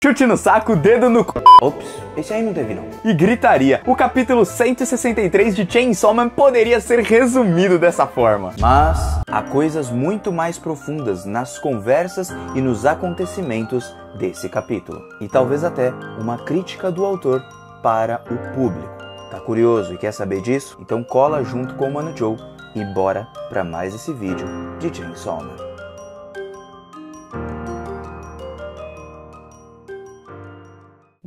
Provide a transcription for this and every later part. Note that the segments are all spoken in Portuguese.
chute no saco, dedo no c... Ops, esse aí não teve não. E gritaria. O capítulo 163 de Chainsaw Man poderia ser resumido dessa forma. Mas há coisas muito mais profundas nas conversas e nos acontecimentos desse capítulo. E talvez até uma crítica do autor para o público. Tá curioso e quer saber disso? Então cola junto com o Mano Joe e bora pra mais esse vídeo de Chainsaw Man.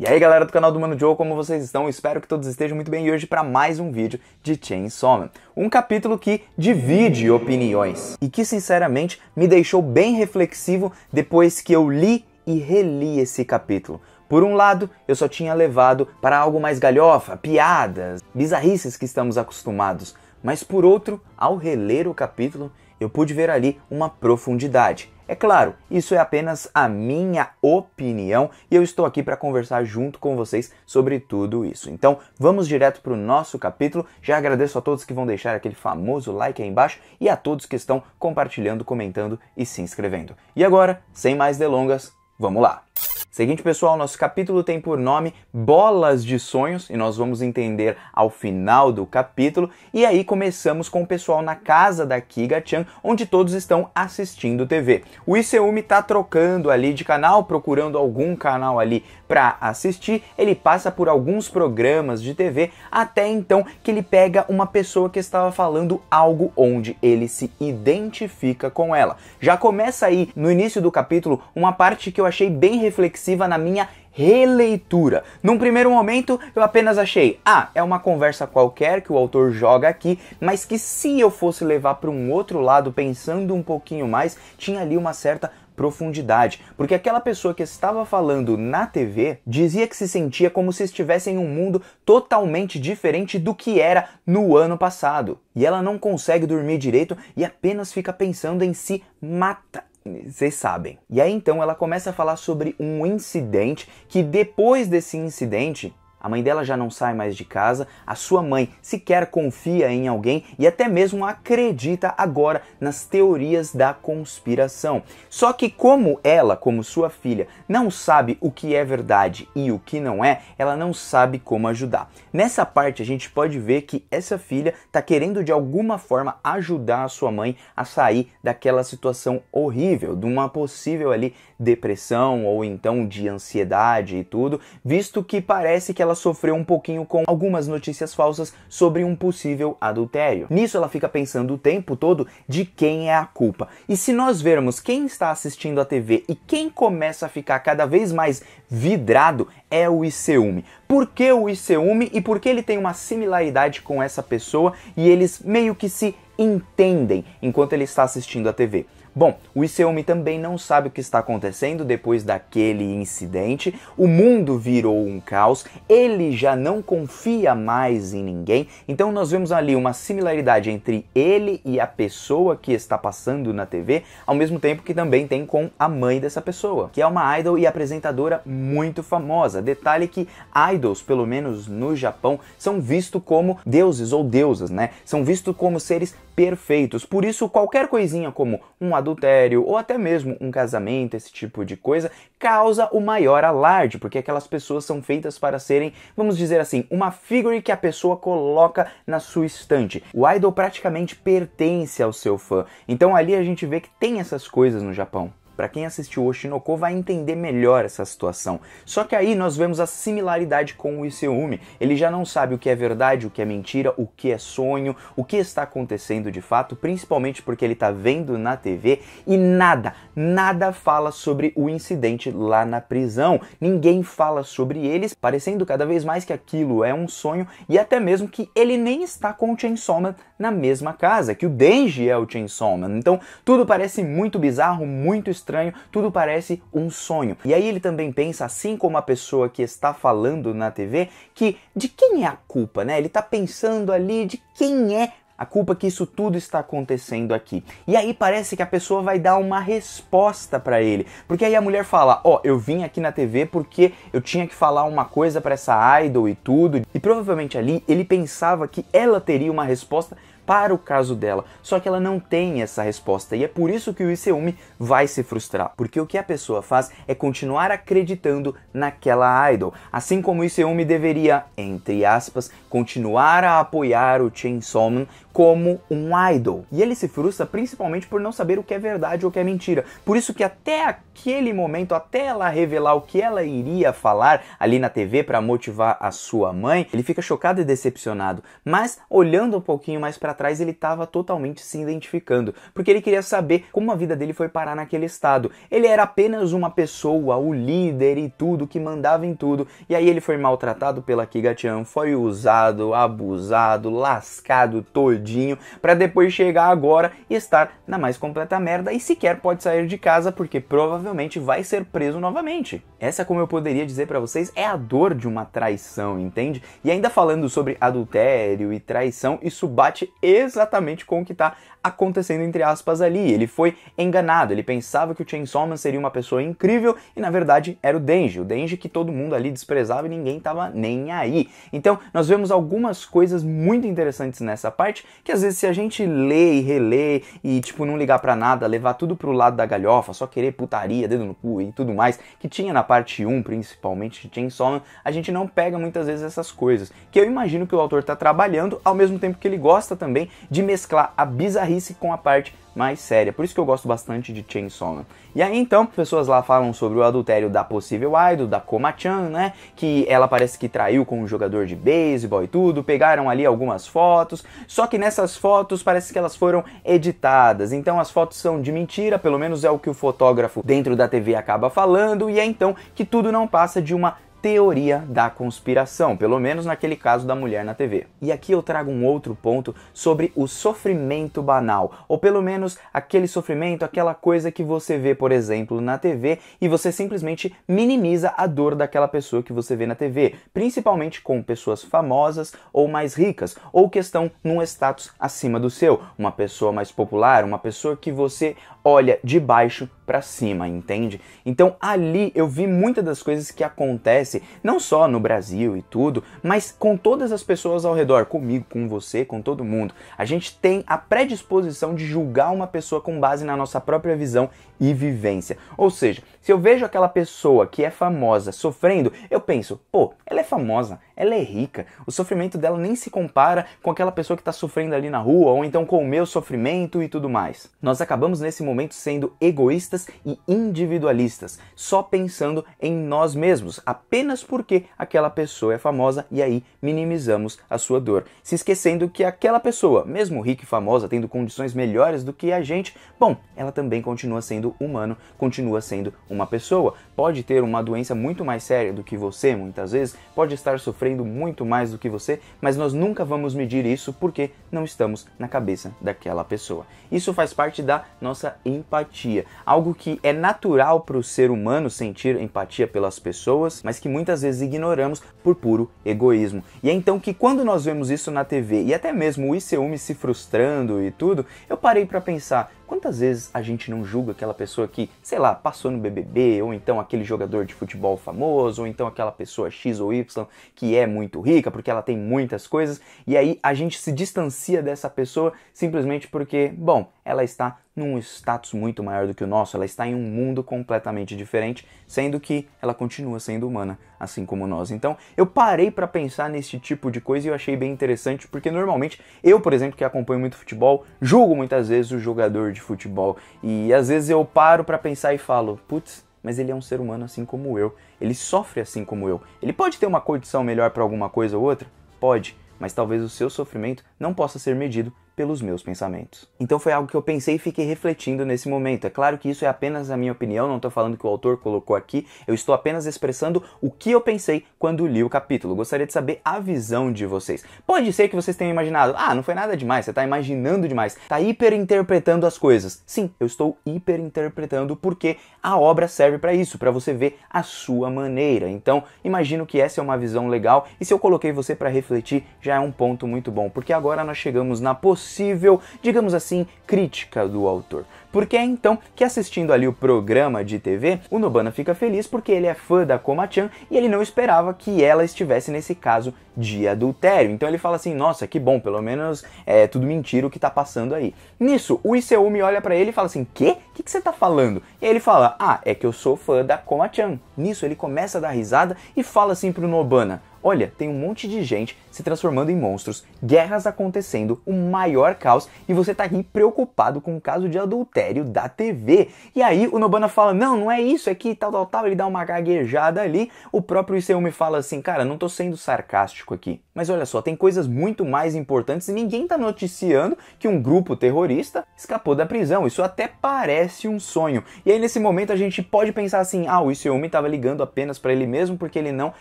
E aí galera do canal do Mano Joe, como vocês estão? Espero que todos estejam muito bem e hoje para mais um vídeo de Chainsaw Man. Um capítulo que divide opiniões e que sinceramente me deixou bem reflexivo depois que eu li e reli esse capítulo. Por um lado, eu só tinha levado para algo mais galhofa, piadas, bizarrices que estamos acostumados. Mas por outro, ao reler o capítulo, eu pude ver ali uma profundidade. É claro, isso é apenas a minha opinião e eu estou aqui para conversar junto com vocês sobre tudo isso. Então, vamos direto para o nosso capítulo. Já agradeço a todos que vão deixar aquele famoso like aí embaixo e a todos que estão compartilhando, comentando e se inscrevendo. E agora, sem mais delongas, vamos lá! Seguinte pessoal, nosso capítulo tem por nome Bolas de Sonhos e nós vamos entender ao final do capítulo. E aí começamos com o pessoal na casa da Kiga-chan, onde todos estão assistindo TV. O Iseumi tá trocando ali de canal, procurando algum canal ali para assistir. Ele passa por alguns programas de TV até então que ele pega uma pessoa que estava falando algo onde ele se identifica com ela. Já começa aí no início do capítulo uma parte que eu achei bem reflexiva na minha releitura. Num primeiro momento eu apenas achei, é uma conversa qualquer que o autor joga aqui, mas que se eu fosse levar para um outro lado, pensando um pouquinho mais, tinha ali uma certa profundidade, porque aquela pessoa que estava falando na TV dizia que se sentia como se estivesse em um mundo totalmente diferente do que era no ano passado. E ela não consegue dormir direito e apenas fica pensando em se matar. Vocês sabem. E aí então ela começa a falar sobre um incidente que depois desse incidente a mãe dela já não sai mais de casa, a sua mãe sequer confia em alguém e até mesmo acredita agora nas teorias da conspiração. Só que como ela, como sua filha, não sabe o que é verdade e o que não é, ela não sabe como ajudar. Nessa parte a gente pode ver que essa filha está querendo de alguma forma ajudar a sua mãe a sair daquela situação horrível, de uma possível ali depressão ou então de ansiedade e tudo, visto que parece que ela sofreu um pouquinho com algumas notícias falsas sobre um possível adultério. Nisso ela fica pensando o tempo todo de quem é a culpa. E se nós vermos quem está assistindo a TV e quem começa a ficar cada vez mais vidrado é o Iseumi. Por que o Iseumi e por que ele tem uma similaridade com essa pessoa e eles meio que se entendem enquanto ele está assistindo a TV? Bom, o Iseumi também não sabe o que está acontecendo depois daquele incidente, o mundo virou um caos, ele já não confia mais em ninguém, então nós vemos ali uma similaridade entre ele e a pessoa que está passando na TV, ao mesmo tempo que também tem com a mãe dessa pessoa, que é uma idol e apresentadora muito famosa. Detalhe que idols, pelo menos no Japão, são vistos como deuses ou deusas, né? São vistos como seres perfeitos, por isso qualquer coisinha como um adultério ou até mesmo um casamento, esse tipo de coisa, causa o maior alarde, porque aquelas pessoas são feitas para serem, vamos dizer assim, uma figure que a pessoa coloca na sua estante. O idol praticamente pertence ao seu fã, então ali a gente vê que tem essas coisas no Japão. Para quem assistiu Oshinoko vai entender melhor essa situação. Só que aí nós vemos a similaridade com o Iseumi. Ele já não sabe o que é verdade, o que é mentira, o que é sonho, o que está acontecendo de fato, principalmente porque ele está vendo na TV e nada fala sobre o incidente lá na prisão. Ninguém fala sobre eles, parecendo cada vez mais que aquilo é um sonho e até mesmo que ele nem está com o Chainsaw Man na mesma casa, que o Denji é o Chainsaw Man. Então tudo parece muito bizarro, muito estranho, tudo parece um sonho. E aí ele também pensa, assim como a pessoa que está falando na TV, que de quem é a culpa, né? Ele está pensando ali de quem é a culpa que isso tudo está acontecendo aqui. E aí parece que a pessoa vai dar uma resposta para ele. Porque aí a mulher fala, eu vim aqui na TV porque eu tinha que falar uma coisa para essa idol e tudo. E provavelmente ali ele pensava que ela teria uma resposta para o caso dela. Só que ela não tem essa resposta e é por isso que o Ise-umi vai se frustrar, porque o que a pessoa faz é continuar acreditando naquela idol, assim como o Ise-umi deveria, entre aspas, continuar a apoiar o Chainsaw Man como um idol. E ele se frustra principalmente por não saber o que é verdade ou o que é mentira. Por isso que até aquele momento, até ela revelar o que ela iria falar ali na TV para motivar a sua mãe, ele fica chocado e decepcionado. Mas olhando um pouquinho mais para trás, ele estava totalmente se identificando, porque ele queria saber como a vida dele foi parar naquele estado. Ele era apenas uma pessoa, o líder e tudo, que mandava em tudo, e aí ele foi maltratado pela Kiga-chan, foi usado, abusado, lascado todinho, para depois chegar agora e estar na mais completa merda e sequer pode sair de casa porque provavelmente vai ser preso novamente. Essa, como eu poderia dizer para vocês, é a dor de uma traição, entende? E ainda falando sobre adultério e traição, isso bate exatamente com o que tá acontecendo entre aspas ali. Ele foi enganado, ele pensava que o Chainsaw Man seria uma pessoa incrível e na verdade era o Denji que todo mundo ali desprezava e ninguém tava nem aí. Então nós vemos algumas coisas muito interessantes nessa parte, que às vezes se a gente lê e relê e tipo não ligar pra nada, levar tudo pro lado da galhofa, só querer putaria, dedo no cu e tudo mais, que tinha na parte 1 principalmente de Chainsaw Man, a gente não pega muitas vezes essas coisas, que eu imagino que o autor tá trabalhando ao mesmo tempo que ele gosta também de mesclar a bizarrice com a parte mais séria. Por isso que eu gosto bastante de Chainsaw Man. E aí então, pessoas lá falam sobre o adultério da possível idol, da Koma-chan, né? Que ela parece que traiu com um jogador de beisebol e tudo, pegaram ali algumas fotos, só que nessas fotos parece que elas foram editadas, então as fotos são de mentira, pelo menos é o que o fotógrafo dentro da TV acaba falando, e é então que tudo não passa de uma teoria da conspiração, pelo menos naquele caso da mulher na TV. E aqui eu trago um outro ponto sobre o sofrimento banal, ou pelo menos aquele sofrimento, aquela coisa que você vê, por exemplo, na TV e você simplesmente minimiza a dor daquela pessoa que você vê na TV, principalmente com pessoas famosas ou mais ricas, ou que estão num status acima do seu, uma pessoa mais popular, uma pessoa que você olha de baixo para cima, entende? Então ali eu vi muitas das coisas que acontecem, não só no Brasil e tudo, mas com todas as pessoas ao redor, comigo, com você, com todo mundo. A gente tem a predisposição de julgar uma pessoa com base na nossa própria visão e vivência. Ou seja, se eu vejo aquela pessoa que é famosa sofrendo, eu penso, pô, ela é famosa, ela é rica, o sofrimento dela nem se compara com aquela pessoa que está sofrendo ali na rua, ou então com o meu sofrimento e tudo mais. Nós acabamos nesse momento sendo egoístas e individualistas, só pensando em nós mesmos, apenas porque aquela pessoa é famosa e aí minimizamos a sua dor, se esquecendo que aquela pessoa, mesmo rica e famosa, tendo condições melhores do que a gente, bom, ela também continua sendo humano, continua sendo uma pessoa, pode ter uma doença muito mais séria do que você, muitas vezes, pode estar sofrendo muito mais do que você, mas nós nunca vamos medir isso porque não estamos na cabeça daquela pessoa. Isso faz parte da nossa empatia, algo que é natural para o ser humano sentir empatia pelas pessoas, mas que muitas vezes ignoramos por puro egoísmo. E é então que quando nós vemos isso na TV, e até mesmo o Ise-umi se frustrando e tudo, eu parei para pensar, quantas vezes a gente não julga aquela pessoa que, sei lá, passou no BBB, ou então aquele jogador de futebol famoso, ou então aquela pessoa X ou Y que é muito rica porque ela tem muitas coisas, e aí a gente se distancia dessa pessoa simplesmente porque, bom, ela está num status muito maior do que o nosso, ela está em um mundo completamente diferente, sendo que ela continua sendo humana, assim como nós. Então, eu parei para pensar nesse tipo de coisa e eu achei bem interessante, porque normalmente, eu, por exemplo, que acompanho muito futebol, julgo muitas vezes o jogador de futebol, e às vezes eu paro para pensar e falo, putz, mas ele é um ser humano assim como eu, ele sofre assim como eu. Ele pode ter uma condição melhor para alguma coisa ou outra? Pode, mas talvez o seu sofrimento não possa ser medido pelos meus pensamentos. Então foi algo que eu pensei e fiquei refletindo nesse momento. É claro que isso é apenas a minha opinião, não estou falando que o autor colocou aqui, eu estou apenas expressando o que eu pensei quando li o capítulo. Gostaria de saber a visão de vocês. Pode ser que vocês tenham imaginado, não foi nada demais, você está imaginando demais, está hiperinterpretando as coisas. Sim, eu estou hiperinterpretando porque a obra serve para isso, para você ver a sua maneira. Então, imagino que essa é uma visão legal e se eu coloquei você para refletir, já é um ponto muito bom, porque agora nós chegamos na possível possível, digamos assim, crítica do autor. Porque é então que, assistindo ali o programa de TV, o Nobana fica feliz porque ele é fã da Koma-chan e ele não esperava que ela estivesse nesse caso de adultério. Então ele fala assim, nossa, que bom, pelo menos é tudo mentira o que tá passando aí. Nisso, o Iseumi olha pra ele e fala assim, quê? O que você tá falando? E aí ele fala, ah, é que eu sou fã da Koma-chan. Nisso ele começa a dar risada e fala assim pro Nobana, olha, tem um monte de gente se transformando em monstros, guerras acontecendo, o maior caos, e você tá aqui preocupado com o caso de adultério da TV. E aí o Nobana fala, não é isso, é que tal, ele dá uma gaguejada ali, o próprio Iseumi fala assim, cara, não tô sendo sarcástico aqui, mas olha só, tem coisas muito mais importantes e ninguém tá noticiando que um grupo terrorista escapou da prisão, isso até parece um sonho. E aí nesse momento a gente pode pensar assim, ah, o Iseumi tava ligando apenas pra ele mesmo porque ele não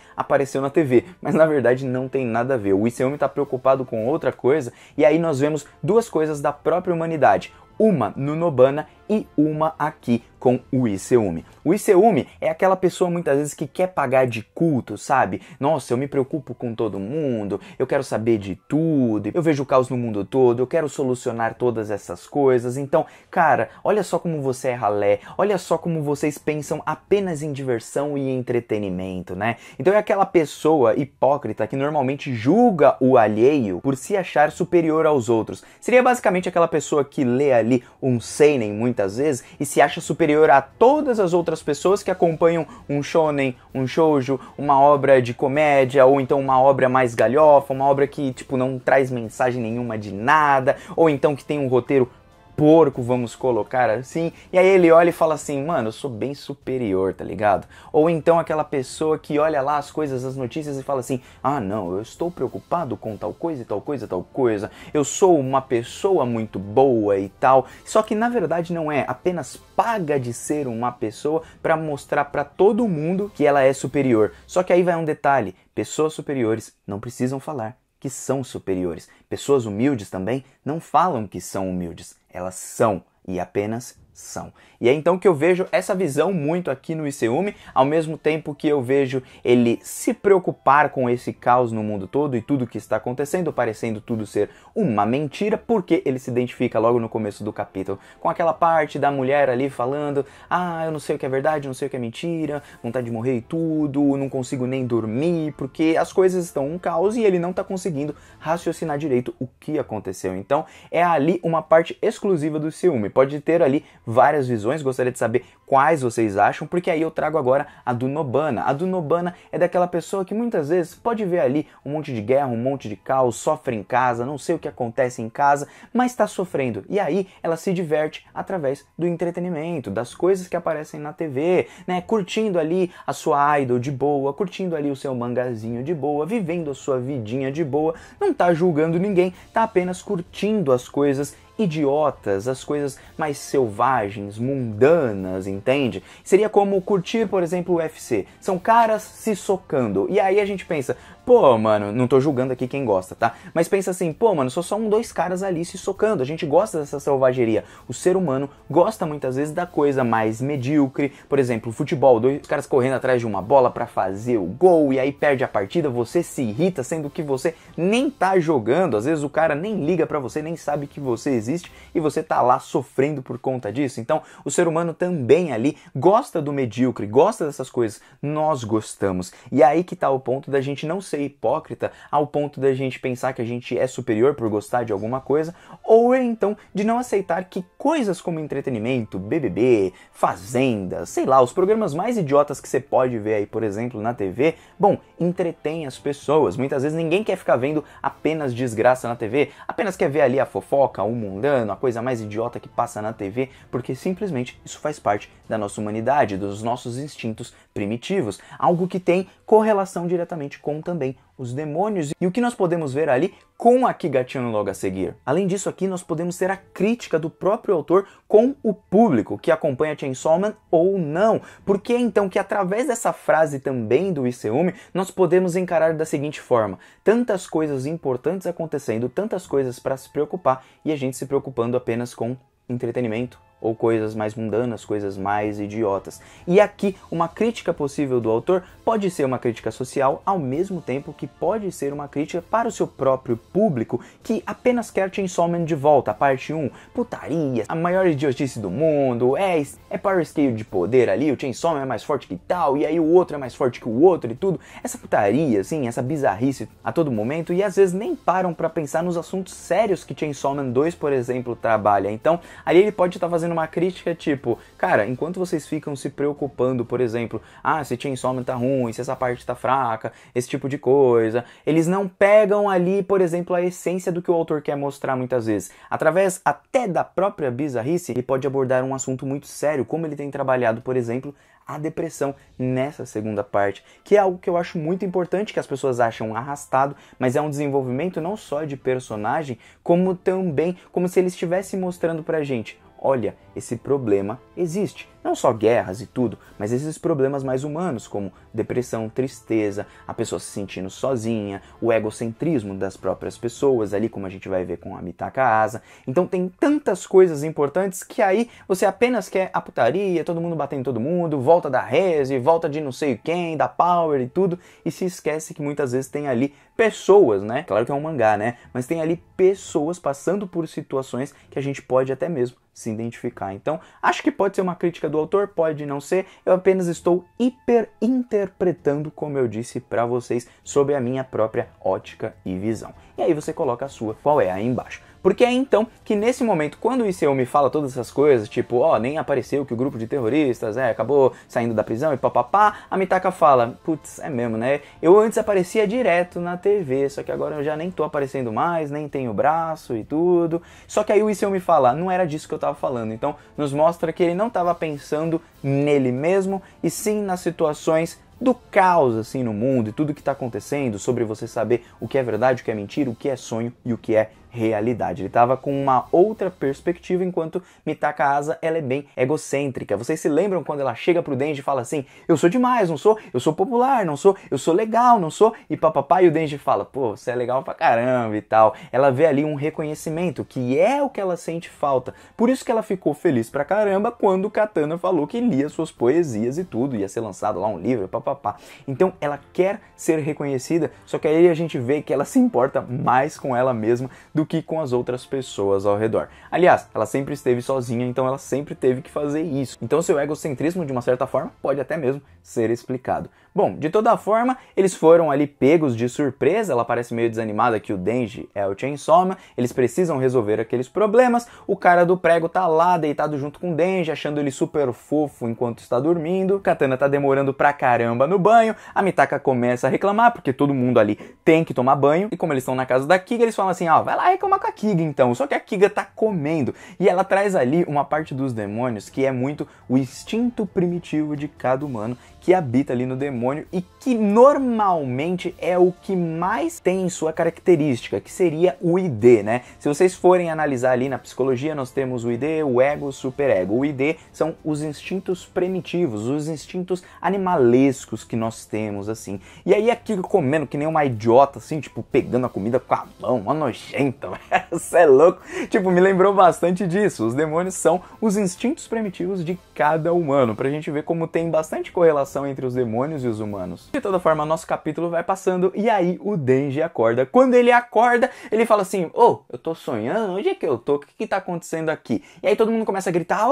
apareceu na TV, mas na verdade não tem nada a ver. O Iseumi está preocupado com outra coisa, e aí nós vemos duas coisas da própria humanidade. Uma no Nobana e uma aqui com o Iseumi. O Iseumi é aquela pessoa muitas vezes que quer pagar de culto, sabe? Nossa, eu me preocupo com todo mundo, eu quero saber de tudo, eu vejo o caos no mundo todo, eu quero solucionar todas essas coisas. Então, cara, olha só como você é ralé, olha só como vocês pensam apenas em diversão e entretenimento, né? Então é aquela pessoa hipócrita que normalmente julga o alheio por se achar superior aos outros. Seria basicamente aquela pessoa que lê ali um seinen muitas vezes e se acha superior a todas as outras pessoas que acompanham um shonen, um shoujo, uma obra de comédia, ou então uma obra mais galhofa, uma obra que, tipo, não traz mensagem nenhuma de nada, ou então que tem um roteiro porco, vamos colocar assim, e aí ele olha e fala assim, mano, eu sou bem superior, tá ligado? Ou então aquela pessoa que olha lá as coisas, as notícias e fala assim, ah não, eu estou preocupado com tal coisa e tal coisa, tal coisa, eu sou uma pessoa muito boa e tal, só que na verdade não é, apenas paga de ser uma pessoa pra mostrar pra todo mundo que ela é superior. Só que aí vai um detalhe, pessoas superiores não precisam falar que são superiores. Pessoas humildes também não falam que são humildes. Elas são e apenas são. E é então que eu vejo essa visão muito aqui no Iseumi, ao mesmo tempo que eu vejo ele se preocupar com esse caos no mundo todo e tudo que está acontecendo, parecendo tudo ser uma mentira, porque ele se identifica logo no começo do capítulo com aquela parte da mulher ali falando, ah, eu não sei o que é verdade, não sei o que é mentira, vontade de morrer e tudo, não consigo nem dormir, porque as coisas estão um caos e ele não está conseguindo raciocinar direito o que aconteceu. Então é ali uma parte exclusiva do Iseumi, pode ter ali várias visões, gostaria de saber quais vocês acham, porque aí eu trago agora a do Nobana. A do Nobana é daquela pessoa que muitas vezes pode ver ali um monte de guerra, um monte de caos, sofre em casa, não sei o que acontece em casa, mas está sofrendo. E aí ela se diverte através do entretenimento, das coisas que aparecem na TV, né? Curtindo ali a sua idol de boa, curtindo ali o seu mangazinho de boa, vivendo a sua vidinha de boa, não tá julgando ninguém, tá apenas curtindo as coisas idiotas, as coisas mais selvagens, mundanas, entende? Seria como curtir, por exemplo, o UFC. São caras se socando. E aí a gente pensa, pô, mano, não tô julgando aqui quem gosta, tá? Mas pensa assim, pô, mano, são dois caras ali se socando. A gente gosta dessa selvageria. O ser humano gosta muitas vezes da coisa mais medíocre. Por exemplo, futebol, dois caras correndo atrás de uma bola pra fazer o gol e aí perde a partida, você se irrita, sendo que você nem tá jogando. Às vezes o cara nem liga pra você, nem sabe que você existe e você tá lá sofrendo por conta disso. Então, o ser humano também ali gosta do medíocre, gosta dessas coisas. Nós gostamos. E é aí que tá o ponto da gente não ser hipócrita, ao ponto da gente pensar que a gente é superior por gostar de alguma coisa, ou então de não aceitar que coisas como entretenimento, BBB, Fazenda, sei lá, os programas mais idiotas que você pode ver aí, por exemplo, na TV, bom, entretém as pessoas. Muitas vezes ninguém quer ficar vendo apenas desgraça na TV, apenas quer ver ali a fofoca, o mundano, a coisa mais idiota que passa na TV, porque simplesmente isso faz parte da nossa humanidade, dos nossos instintos primitivos, algo que tem correlação diretamente com também os demônios e o que nós podemos ver ali com a Kigatino logo a seguir. Além disso aqui nós podemos ter a crítica do próprio autor com o público que acompanha Chainsaw Man ou não. Porque então que através dessa frase também do Iseumi nós podemos encarar da seguinte forma: tantas coisas importantes acontecendo, tantas coisas para se preocupar e a gente se preocupando apenas com entretenimento, ou coisas mais mundanas, coisas mais idiotas. E aqui, uma crítica possível do autor pode ser uma crítica social, ao mesmo tempo que pode ser uma crítica para o seu próprio público, que apenas quer Chainsaw Man de volta, a parte 1, putaria, a maior idiotice do mundo, é power scale de poder ali, o Chainsaw Man é mais forte que tal, e aí o outro é mais forte que o outro e tudo, essa putaria, assim, essa bizarrice a todo momento, e às vezes nem param pra pensar nos assuntos sérios que Chainsaw Man 2, por exemplo, trabalha. Então, ali ele pode estar fazendo uma crítica tipo, cara, enquanto vocês ficam se preocupando, por exemplo, se Chainsaw Man tá ruim, se essa parte tá fraca, esse tipo de coisa, eles não pegam ali, por exemplo, a essência do que o autor quer mostrar muitas vezes. Através até da própria bizarrice, ele pode abordar um assunto muito sério, como ele tem trabalhado, por exemplo, a depressão nessa segunda parte, que é algo que eu acho muito importante, que as pessoas acham arrastado, mas é um desenvolvimento não só de personagem, como também como se ele estivesse mostrando pra gente, olha, esse problema existe. Não só guerras e tudo, mas esses problemas mais humanos, como depressão, tristeza, a pessoa se sentindo sozinha, o egocentrismo das próprias pessoas, ali como a gente vai ver com a Mitaka Asa. Então tem tantas coisas importantes que aí você apenas quer a putaria, todo mundo batendo em todo mundo, volta da reze, volta de não sei quem, da power e tudo, e se esquece que muitas vezes tem ali pessoas, né? Claro que é um mangá, né? Mas tem ali pessoas passando por situações que a gente pode até mesmo se identificar. Então, acho que pode ser uma crítica do autor, pode não ser, eu apenas estou hiperinterpretando, como eu disse para vocês, sob a minha própria ótica e visão. E aí você coloca a sua, qual é aí embaixo. Porque é então que nesse momento, quando o ICU me fala todas essas coisas, tipo, nem apareceu que o grupo de terroristas acabou saindo da prisão e papapá, a Mitaka fala, putz, é mesmo, né? Eu antes aparecia direto na TV, só que agora eu já nem tô aparecendo mais, nem tenho braço e tudo. Só que aí o ICU me fala, não era disso que eu tava falando. Então, nos mostra que ele não tava pensando nele mesmo, e sim nas situações do caos assim no mundo e tudo que está acontecendo, sobre você saber o que é verdade, o que é mentira, o que é sonho e o que é realidade. Ele estava com uma outra perspectiva, enquanto Mitaka Asa, ela é bem egocêntrica. Vocês se lembram quando ela chega pro Denji e fala assim, eu sou demais, não sou? Eu sou popular, não sou? Eu sou legal, não sou? E papapá, e o Denji fala, pô, você é legal pra caramba e tal. Ela vê ali um reconhecimento, que é o que ela sente falta. Por isso que ela ficou feliz pra caramba quando o Katana falou que lia suas poesias e tudo, ia ser lançado lá um livro, papapá. Então ela quer ser reconhecida, só que aí a gente vê que ela se importa mais com ela mesma do que com as outras pessoas ao redor. Aliás, ela sempre esteve sozinha, então ela sempre teve que fazer isso. Então seu egocentrismo, de uma certa forma, pode até mesmo ser explicado. Bom, de toda forma, eles foram ali pegos de surpresa, ela parece meio desanimada que o Denji é o Chainsaw Man, eles precisam resolver aqueles problemas, o cara do prego tá lá deitado junto com o Denji, achando ele super fofo enquanto está dormindo, Katana tá demorando pra caramba no banho, a Mitaka começa a reclamar, porque todo mundo ali tem que tomar banho, e como eles estão na casa da Kiga, eles falam assim, vai lá reclamar com a Kiga então, só que a Kiga tá comendo, e ela traz ali uma parte dos demônios que é muito o instinto primitivo de cada humano, que habita ali no demônio e que normalmente é o que mais tem em sua característica, que seria o ID, né? Se vocês forem analisar ali na psicologia, nós temos o ID, o ego, o superego. O ID são os instintos primitivos, os instintos animalescos que nós temos, assim. E aí aquilo comendo que nem uma idiota, assim, tipo, pegando a comida com a mão, uma nojenta, você é louco. Tipo, me lembrou bastante disso. Os demônios são os instintos primitivos de cada humano, pra gente ver como tem bastante correlação entre os demônios e os humanos. De toda forma, nosso capítulo vai passando e aí o Denji acorda. Quando ele acorda, ele fala assim, eu tô sonhando? Onde é que eu tô? O que tá acontecendo aqui? E aí todo mundo começa a gritar,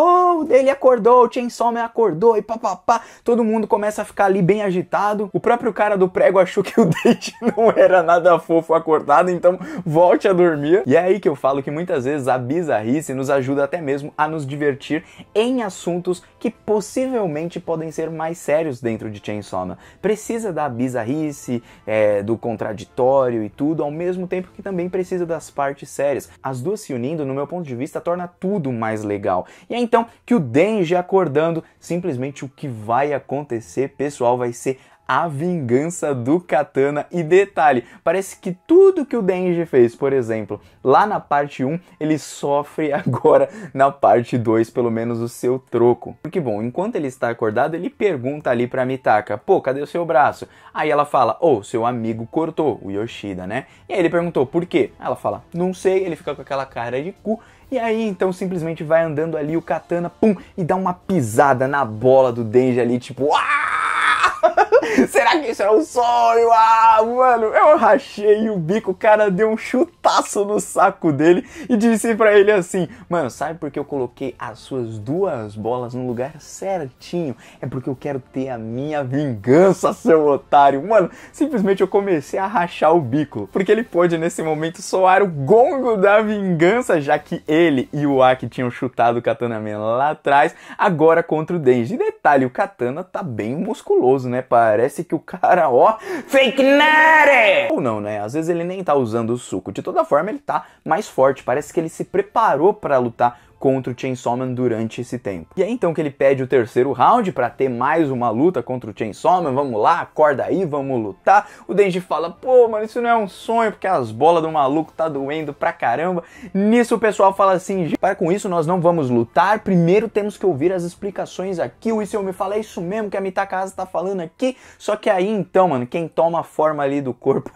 ele acordou, o Chainsaw Man acordou e papapá. Todo mundo começa a ficar ali bem agitado. O próprio cara do prego achou que o Denji não era nada fofo acordado, então volte a dormir. E é aí que eu falo que muitas vezes a bizarrice nos ajuda até mesmo a nos divertir em assuntos que possivelmente podem ser mais sérios dentro de Chainsaw Man. Precisa da bizarrice, do contraditório e tudo, ao mesmo tempo que também precisa das partes sérias. As duas se unindo, no meu ponto de vista, torna tudo mais legal. E é então que o Denji acordando, simplesmente o que vai acontecer, pessoal, vai ser a vingança do Katana. E detalhe, parece que tudo que o Denji fez, por exemplo, lá na parte 1, ele sofre agora na parte 2, pelo menos o seu troco. Porque, bom, enquanto ele está acordado, ele pergunta ali pra Mitaka, pô, cadê o seu braço? Aí ela fala, seu amigo cortou, o Yoshida, né? E aí ele perguntou, por quê? Ela fala, não sei, ele fica com aquela cara de cu, E aí então simplesmente vai andando ali o Katana, pum, e dá uma pisada na bola do Denji ali, tipo, será que isso é um sonho? Ah, mano, eu rachei o bico, o cara deu um chutaço no saco dele e disse pra ele assim, mano, sabe por que eu coloquei as suas 2 bolas no lugar certinho? É porque eu quero ter a minha vingança, seu otário. Mano, simplesmente eu comecei a rachar o bico, porque ele pôde nesse momento soar o gongo da vingança, já que ele e o Aki tinham chutado o Katana Man lá atrás, agora contra o Denji. E detalhe, o Katana tá bem musculoso, né? Parece que o cara, ó, fake nerd! Ou não, né? Às vezes ele nem tá usando o suco. De toda forma, ele tá mais forte. Parece que ele se preparou pra lutar contra o Chainsaw Man durante esse tempo. E é então que ele pede o 3º round pra ter mais uma luta contra o Chainsaw Man. Vamos lá, acorda aí, vamos lutar. O Denji fala, pô, mano, isso não é um sonho, porque as bolas do maluco tá doendo pra caramba. Nisso o pessoal fala assim, para com isso, nós não vamos lutar. Primeiro temos que ouvir as explicações aqui. O Isao me fala, é isso mesmo que a Mitaka tá falando aqui. Só que aí então, mano, quem toma a forma ali do corpo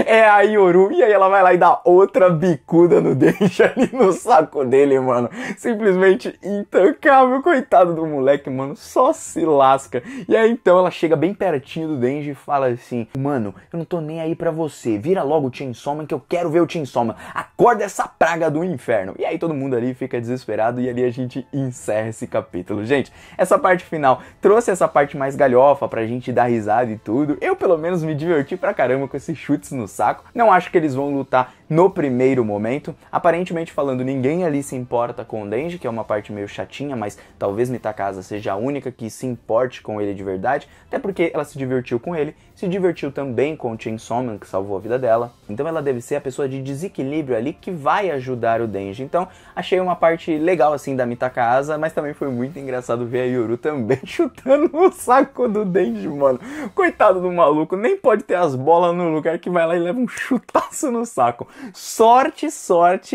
é a Yoru, e aí ela vai lá e dá outra bicuda no Denji ali no saco dele, mano. Simplesmente intancável, coitado do moleque, mano, só se lasca. E aí então ela chega bem pertinho do Denji e fala assim, mano, eu não tô nem aí pra você, vira logo o Chainsaw Man que eu quero ver o Chainsaw Man, acorda essa praga do inferno. E aí todo mundo ali fica desesperado e ali a gente encerra esse capítulo. Gente, essa parte final trouxe essa parte mais galhofa pra gente dar risada e tudo. Eu pelo menos me diverti pra caramba com esses chutes no saco. Não acho que eles vão lutar no primeiro momento. Aparentemente falando, ninguém ali se importa com o Denji, que é uma parte meio chatinha, mas talvez Mitakasa seja a única que se importe com ele de verdade, até porque ela se divertiu com ele, se divertiu também com o Chainsaw Man, que salvou a vida dela. Então ela deve ser a pessoa de desequilíbrio ali que vai ajudar o Denji. Então achei uma parte legal assim da Mitakasa, mas também foi muito engraçado ver a Yoru também chutando o saco do Denji, mano. Coitado do maluco, nem pode ter as bolas no lugar que vai lá e leva um chutaço no saco. Sorte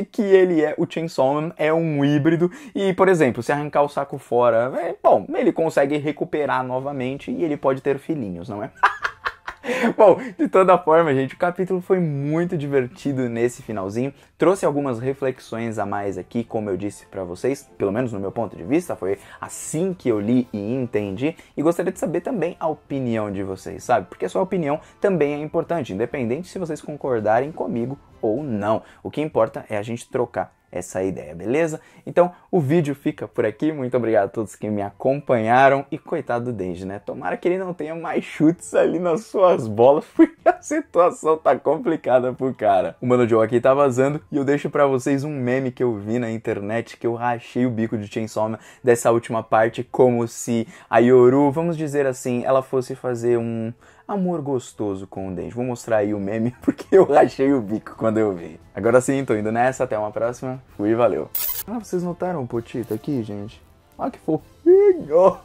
que ele é, o Chainsaw Man é um híbrido e, por exemplo, se arrancar o saco fora, bom, ele consegue recuperar novamente e ele pode ter filhinhos, não é? Bom, de toda forma, gente, o capítulo foi muito divertido nesse finalzinho, trouxe algumas reflexões a mais aqui, como eu disse pra vocês, pelo menos no meu ponto de vista, foi assim que eu li e entendi, e gostaria de saber também a opinião de vocês, sabe? Porque a sua opinião também é importante, independente se vocês concordarem comigo ou não. O que importa é a gente trocar essa ideia, beleza? Então o vídeo fica por aqui, muito obrigado a todos que me acompanharam e coitado do Denji, né? Tomara que ele não tenha mais chutes ali nas suas bolas, porque a situação tá complicada pro cara. O Mano Joe aqui tá vazando e eu deixo pra vocês um meme que eu vi na internet que eu rachei o bico de Chainsaw Man dessa última parte, como se a Yoru, vamos dizer assim, ela fosse fazer um amor gostoso com o Denji. Vou mostrar aí o meme porque eu rachei o bico quando eu vi. Agora sim, tô indo nessa, até uma próxima. Fui e valeu. Ah, vocês notaram o potito aqui, gente? Olha que fofinho!